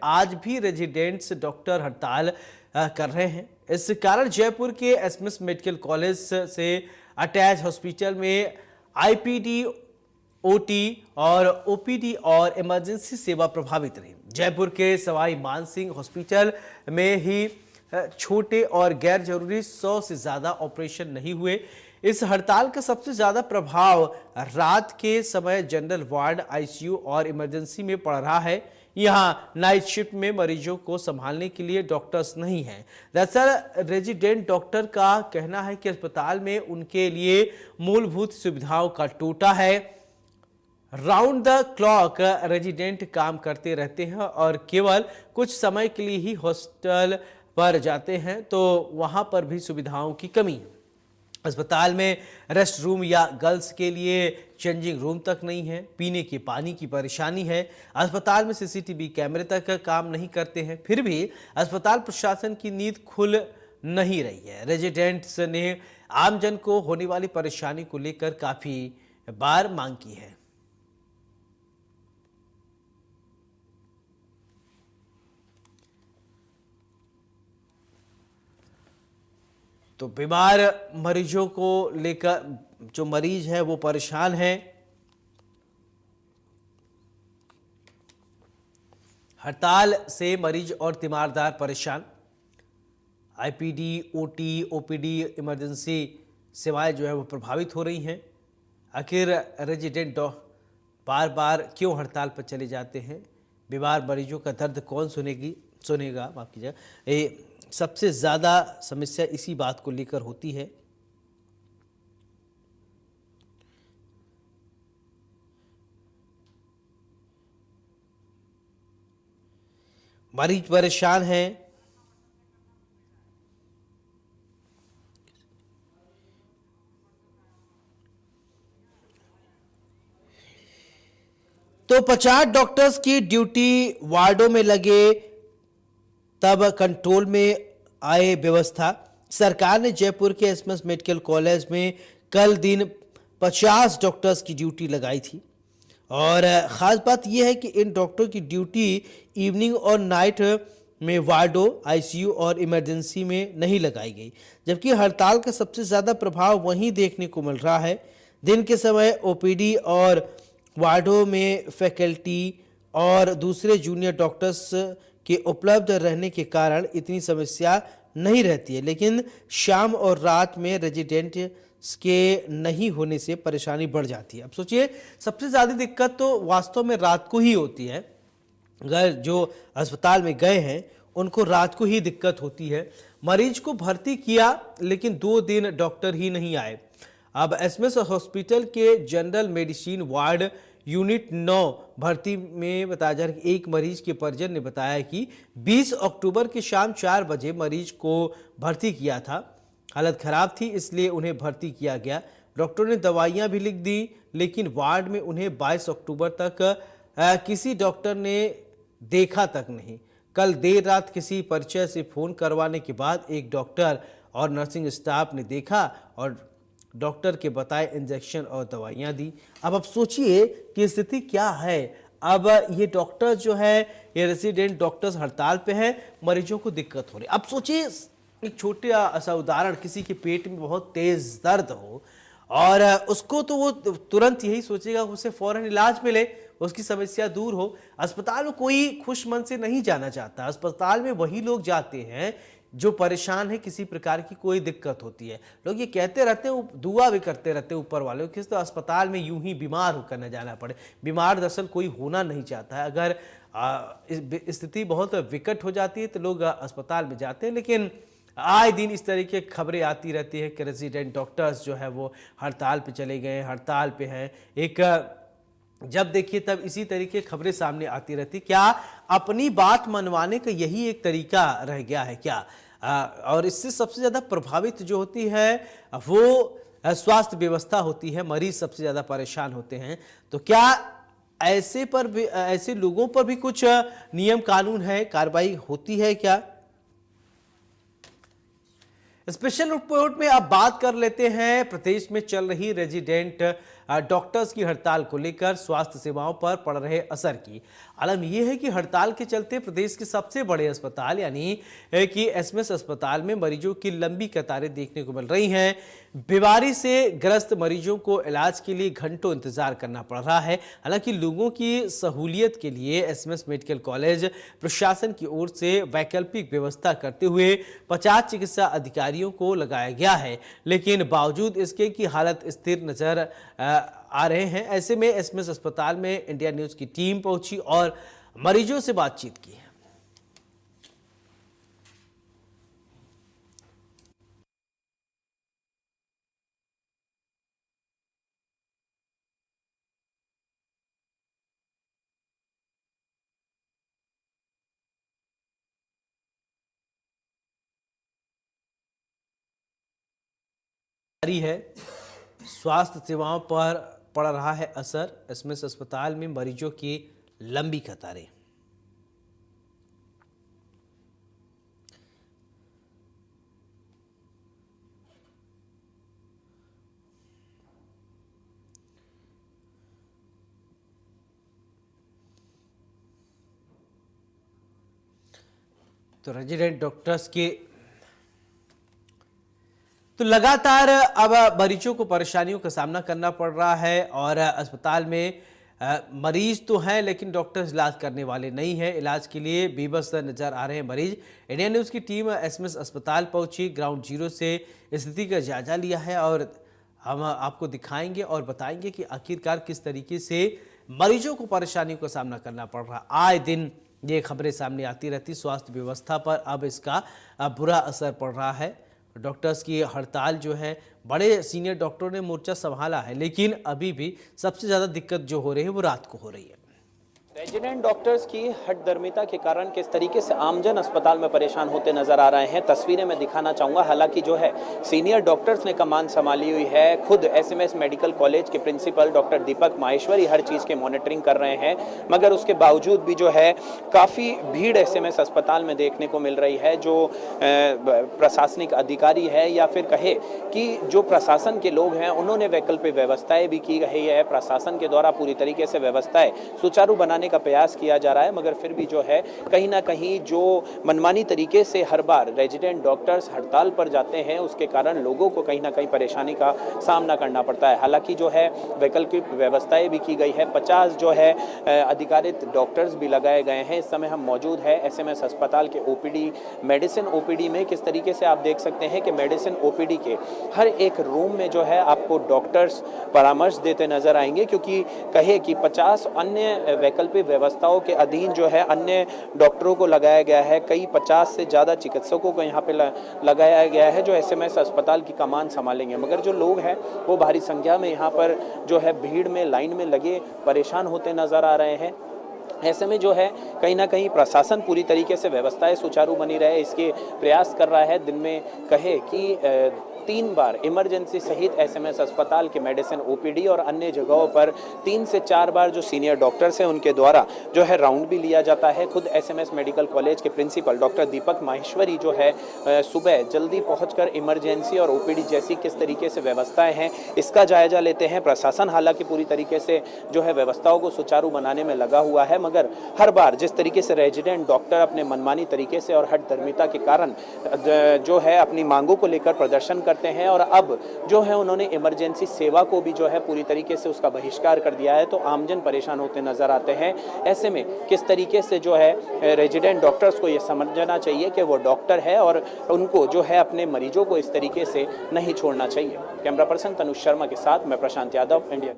आज भी residents doctor हड़ताल कर रहे हैं। इस कारण जयपुर के एसएमएस मेडिकल कॉलेज से अटैच हॉस्पिटल में आईपीडी, ओटी और ओपीडी और इमरजेंसी सेवा प्रभावित रही। जयपुर के सवाई मानसिंह हॉस्पिटल में ही छोटे और गैर जरूरी 100 से ज्यादा ऑपरेशन नहीं हुए। इस हड़ताल का सबसे ज्यादा प्रभाव रात के समय जनरल वार्ड, आईसीयू और इमरजेंसी में पड़ रहा है। यहां नाइट शिफ्ट में मरीजों को संभालने के लिए डॉक्टर्स नहीं हैं। दरअसल रेजिडेंट डॉक्टर का कहना है कि अस्पताल में उनके लिए मूलभूत सुविधाओं का टूटा है। राउंड द क्लॉक रेजिडेंट काम करते रहते हैं और केवल कुछ समय के लिए ही हॉस्टल पर जाते हैं, तो वहां पर भी सुविधाओं की कमी है। अस्पताल में रेस्ट रूम या गर्ल्स के लिए चेंजिंग रूम तक नहीं है। पीने के पानी की परेशानी है। अस्पताल में सीसीटीवी कैमरे तक काम नहीं करते हैं। फिर भी अस्पताल प्रशासन की नींद खुल नहीं रही है। रेजिडेंट्स ने आमजन को होने वाली परेशानी को लेकर काफी बार मांग की है। तो बीमार मरीजों को लेकर जो मरीज है वो परेशान है। हड़ताल से मरीज और तीमारदार परेशान। आईपीडी, ओटी, ओपीडी, इमरजेंसी सेवाएं जो है वो प्रभावित हो रही हैं। आखिर रेजिडेंट बार बार क्यों हड़ताल पर चले जाते हैं? बीमार मरीजों का दर्द कौन सुनेगा? माफ कीजिएगा। सबसे ज्यादा समस्या इसी बात को लेकर होती है। मरीज परेशान हैं। तो 50 डॉक्टर्स की ड्यूटी वार्डों में लगे, तब कंट्रोल में आए व्यवस्था। सरकार ने जयपुर के एसएमएस मेडिकल कॉलेज में कल दिन 50 डॉक्टर्स की ड्यूटी लगाई थी और ख़ास बात यह है कि इन डॉक्टरों की ड्यूटी इवनिंग और नाइट में वार्डों, आईसीयू और इमरजेंसी में नहीं लगाई गई, जबकि हड़ताल का सबसे ज़्यादा प्रभाव वहीं देखने को मिल रहा है। दिन के समय ओपीडी और वार्डों में फैकल्टी और दूसरे जूनियर डॉक्टर्स के उपलब्ध रहने के कारण इतनी समस्या नहीं रहती है, लेकिन शाम और रात में रेजिडेंट के नहीं होने से परेशानी बढ़ जाती है। अब सोचिए, सबसे ज़्यादा दिक्कत तो वास्तव में रात को ही होती है। अगर जो अस्पताल में गए हैं उनको रात को ही दिक्कत होती है। मरीज को भर्ती किया लेकिन 2 दिन डॉक्टर ही नहीं आए। अब एसएमएस हॉस्पिटल के जनरल मेडिसिन वार्ड यूनिट 9 भर्ती में बताया जा रहा है कि एक मरीज के परिजन ने बताया कि 20 अक्टूबर की शाम 4 बजे मरीज को भर्ती किया था। हालत खराब थी, इसलिए उन्हें भर्ती किया गया। डॉक्टर ने दवाइयां भी लिख दी, लेकिन वार्ड में उन्हें 22 अक्टूबर तक किसी डॉक्टर ने देखा तक नहीं। कल देर रात किसी परिचय से फोन करवाने के बाद एक डॉक्टर और नर्सिंग स्टाफ ने देखा और डॉक्टर के बताए इंजेक्शन और दवाइयां दी। अब आप सोचिए कि स्थिति क्या है। अब ये डॉक्टर जो है, ये रेजिडेंट डॉक्टर्स हड़ताल पे हैं, मरीजों को दिक्कत हो रही। अब सोचिए, एक छोटा सा उदाहरण, किसी के पेट में बहुत तेज दर्द हो और उसको तो वो तुरंत यही सोचेगा उसे फौरन इलाज मिले, उसकी समस्या दूर हो। अस्पताल में कोई खुश मन से नहीं जाना चाहता। अस्पताल में वही लोग जाते हैं जो परेशान है, किसी प्रकार की कोई दिक्कत होती है। लोग ये कहते रहते हैं, दुआ भी करते रहते हैं ऊपर वाले किस तो अस्पताल में यूं ही बीमार होकर न जाना पड़े। बीमार दरअसल कोई होना नहीं चाहता है। अगर स्थिति बहुत विकट हो जाती है तो लोग अस्पताल में जाते हैं, लेकिन आए दिन इस तरीके की खबरें आती रहती है कि रेजिडेंट डॉक्टर्स जो है वो हड़ताल पे चले गए, हड़ताल पे हैं। एक जब देखिए तब इसी तरीके खबरें सामने आती रहती। क्या अपनी बात मनवाने का यही एक तरीका रह गया है क्या? और इससे सबसे ज़्यादा प्रभावित जो होती है वो स्वास्थ्य व्यवस्था होती है। मरीज सबसे ज़्यादा परेशान होते हैं। तो क्या ऐसे लोगों पर भी कुछ नियम कानून है, कार्रवाई होती है क्या? स्पेशल रिपोर्ट में अब बात कर लेते हैं प्रदेश में चल रही रेजिडेंट डॉक्टर्स की हड़ताल को लेकर स्वास्थ्य सेवाओं पर पड़ रहे असर की। आलम यह है कि हड़ताल के चलते प्रदेश के सबसे बड़े अस्पताल यानी कि एसएमएस अस्पताल में मरीजों की लंबी कतारें देखने को मिल रही हैं। बीमारी से ग्रस्त मरीजों को इलाज के लिए घंटों इंतजार करना पड़ रहा है। हालांकि लोगों की सहूलियत के लिए एसएमएस मेडिकल कॉलेज प्रशासन की ओर से वैकल्पिक व्यवस्था करते हुए 50 चिकित्सा अधिकारियों को लगाया गया है, लेकिन बावजूद इसके की हालत स्थिर नजर आ रहे हैं। ऐसे में एसएमएस अस्पताल में इंडिया न्यूज की टीम पहुंची और मरीजों से बातचीत की है। जारी है, स्वास्थ्य सेवाओं पर पड़ रहा है असर। एसएमएस अस्पताल में मरीजों की लंबी कतारें। तो रेजिडेंट डॉक्टर्स के लगातार अब मरीजों को परेशानियों का सामना करना पड़ रहा है और अस्पताल में मरीज तो हैं लेकिन डॉक्टर्स इलाज करने वाले नहीं हैं। इलाज के लिए बेबस नजर आ रहे हैं मरीज। इंडिया न्यूज़ की टीम एसएमएस अस्पताल पहुंची, ग्राउंड जीरो से स्थिति का जायजा लिया है और हम आपको दिखाएंगे और बताएंगे कि आखिरकार किस तरीके से मरीजों को परेशानियों का सामना करना पड़ रहा है। आए दिन ये खबरें सामने आती रहती, स्वास्थ्य व्यवस्था पर अब इसका बुरा असर पड़ रहा है। डॉक्टर्स की हड़ताल जो है, बड़े सीनियर डॉक्टरों ने मोर्चा संभाला है, लेकिन अभी भी सबसे ज़्यादा दिक्कत जो हो रही है वो रात को हो रही है। रेजिडेंट डॉक्टर्स की हठधर्मिता के कारण किस तरीके से आमजन अस्पताल में परेशान होते नजर आ रहे हैं, तस्वीरें मैं दिखाना चाहूँगा। हालांकि जो है सीनियर डॉक्टर्स ने कमान संभाली हुई है। खुद एसएमएस मेडिकल कॉलेज के प्रिंसिपल डॉक्टर दीपक माहेश्वरी हर चीज़ की मॉनिटरिंग कर रहे हैं, मगर उसके बावजूद भी जो है काफ़ी भीड़ एसएमएस अस्पताल में देखने को मिल रही है। जो प्रशासनिक अधिकारी है या फिर कहे कि जो प्रशासन के लोग हैं, उन्होंने वैकल्पिक व्यवस्थाएँ भी की गई है। प्रशासन के द्वारा पूरी तरीके से व्यवस्थाएँ सुचारू बनाने का प्रयास किया जा रहा है, मगर फिर भी जो है कहीं ना कहीं जो मनमानी तरीके से हर बार रेजिडेंट डॉक्टर्स हड़ताल पर जाते हैं, उसके कारण लोगों को कहीं ना कहीं परेशानी का सामना करना पड़ता है। हालांकि जो है वैकल्पिक व्यवस्थाएं भी की गई है। 50 जो है अधिकारित डॉक्टर्स भी लगाए गए हैं। इस समय हम मौजूद है एसएमएस अस्पताल के ओपीडी मेडिसिन ओपीडी में। किस तरीके से आप देख सकते हैं कि मेडिसिन ओपीडी के हर एक रूम में जो है आपको डॉक्टर्स परामर्श देते नजर आएंगे, क्योंकि कहे कि 50 अन्य वैकल्पिक व्यवस्थाओं के अधीन जो है अन्य डॉक्टरों को लगाया गया है। कई 50 से ज़्यादा चिकित्सकों को यहाँ पे लगाया गया है जो एसएमएस अस्पताल की कमान संभालेंगे, मगर जो लोग हैं वो भारी संख्या में यहाँ पर जो है भीड़ में लाइन में लगे परेशान होते नजर आ रहे हैं। ऐसे में जो है कहीं ना कहीं प्रशासन पूरी तरीके से व्यवस्थाएं सुचारू बनी रहे इसके प्रयास कर रहा है। दिन में कहे कि 3 बार इमरजेंसी सहित एसएमएस अस्पताल के मेडिसिन ओपीडी और अन्य जगहों पर 3 से 4 बार जो सीनियर डॉक्टर्स हैं उनके द्वारा जो है राउंड भी लिया जाता है। खुद एसएमएस मेडिकल कॉलेज के प्रिंसिपल डॉक्टर दीपक माहेश्वरी जो है सुबह जल्दी पहुंचकर इमरजेंसी और ओपीडी जैसी किस तरीके से व्यवस्थाएं हैं इसका जायजा लेते हैं। प्रशासन हालांकि पूरी तरीके से जो है व्यवस्थाओं को सुचारू बनाने में लगा हुआ है, मगर हर बार जिस तरीके से रेजिडेंट डॉक्टर अपने मनमानी तरीके से और हठधर्मिता के कारण जो है अपनी मांगों को लेकर प्रदर्शन करते हैं और अब जो है उन्होंने इमरजेंसी सेवा को भी जो है पूरी तरीके से उसका बहिष्कार कर दिया है, तो आमजन परेशान होते नजर आते हैं। ऐसे में किस तरीके से जो है रेजिडेंट डॉक्टर्स को ये समझना चाहिए कि वो डॉक्टर है और उनको जो है अपने मरीजों को इस तरीके से नहीं छोड़ना चाहिए। कैमरा पर्सन तनुष शर्मा के साथ मैं प्रशांत यादव, इंडिया।